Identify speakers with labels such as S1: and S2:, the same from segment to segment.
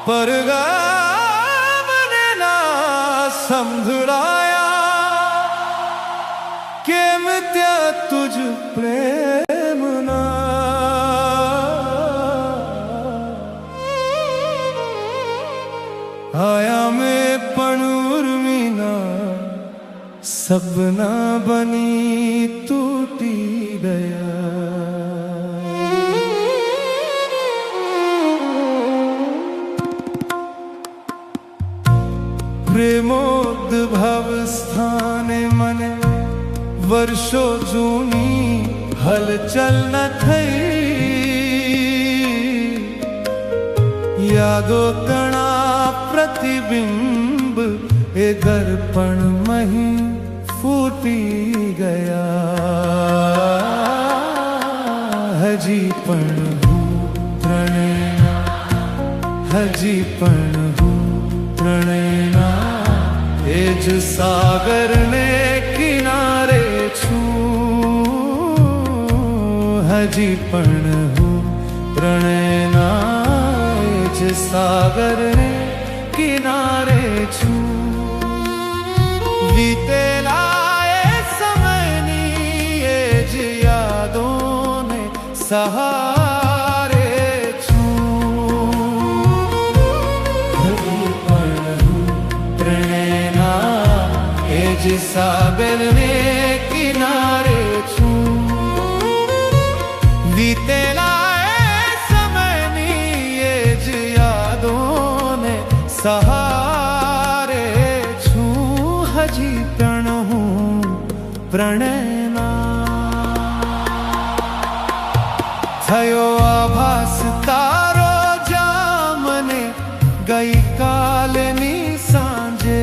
S1: પરગા મને ના સંભળાયા કેમ ત્યાં તુજ પ્રેમના આયા મેં પણ ઉર્મિના સપના બની તૂટી ગયા પ્રેમોદ્ભવ સ્થાને મને વર્ષો જૂની હલચલ ન થઈ યાદો તણા પ્રતિબિંબ એ દર્પણ મહી ફૂટી ગયા હજી પણ હું ત્રણેના હજી પણ હું ત્રણેના એ જ સાગરને કિનારે છું હજી પણ હું ત્રણેના એ જ સાગરને કિનારે છું વીતેલા એ સમયની એ જ યાદોને સહારે છું હજી પણ હું ત્રણેના એ જ સાગરને કિનારે છું વીતેલા એ સમયની એ જ યાદોને સહારે છું હજી પણ હું પ્રણયના થયો આભાસ તારો જામને ગઈકાલની સાંજે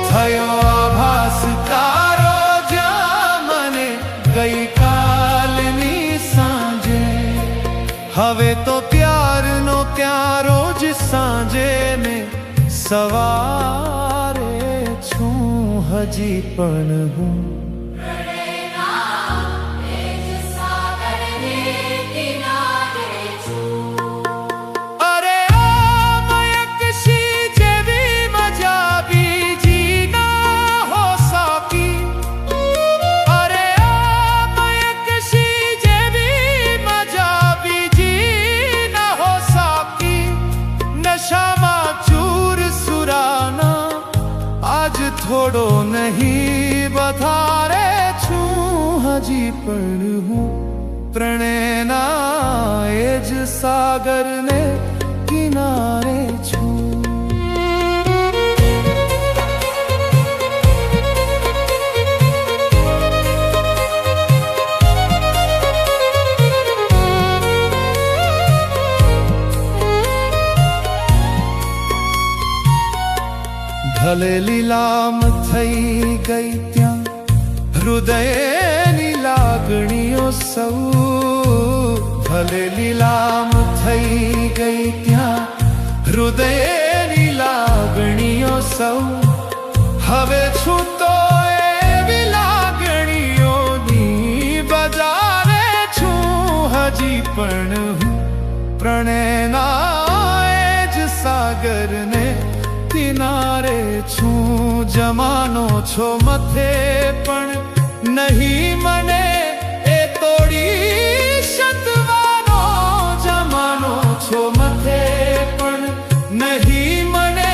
S1: થયો આભાસ તારો જામને ગઈકાલની સાંજે હવે તો પ્યારનો ત્યારો જ સાંજે ને સવારે છું હજી પણ હું થોડો નહીં વધારે છું હજી પણ હું ત્રણેના એ જ સાગરને કિનારે છું ભલે લીલામ થઈ ગઈ ત્યાં હૃદયની લાગણીઓ સૌ ભલે લીલામ થઈ ગઈ ત્યાં હૃદયની લાગણીઓ સૌ હવે છું તો એવી લાગણીઓની બજારે છું હજી પણ હું પ્રણયના એ જ સાગરને કિનારે છું જમાનો છો મથે પણ નહીં મને એ તોડી શકવાનો જમાનો છો મથે પણ નહીં મને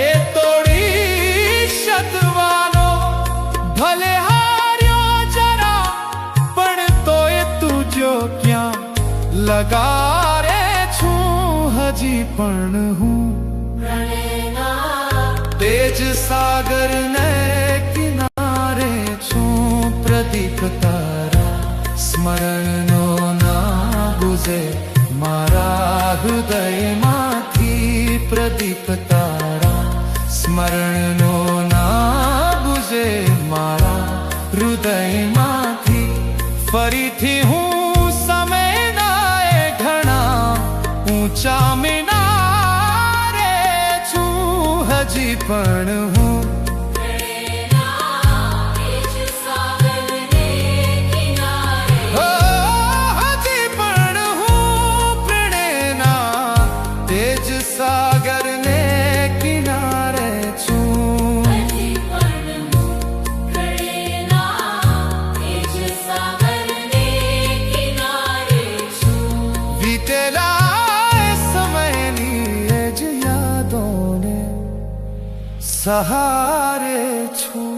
S1: એ તોડી શકવાનો ભલે હાર્યો જરા પણ તોય તું જો ક્યાં લગારે છું હજી પણ હું તેજ સાગરને કિનારે છું પ્રદીપ તારા સ્મરણનો ના ગુજે મારા હૃદયમાંથી પ્રદીપ તારા સ્મરણનો ના ગુજે મારા હૃદયમાંથી ફરીથી હું સમયના એ ઘણા ઊંચા મિનારે છું હજી પણ હું હજી પણ હું પ્રેરણા તેજ સા સહારે છું।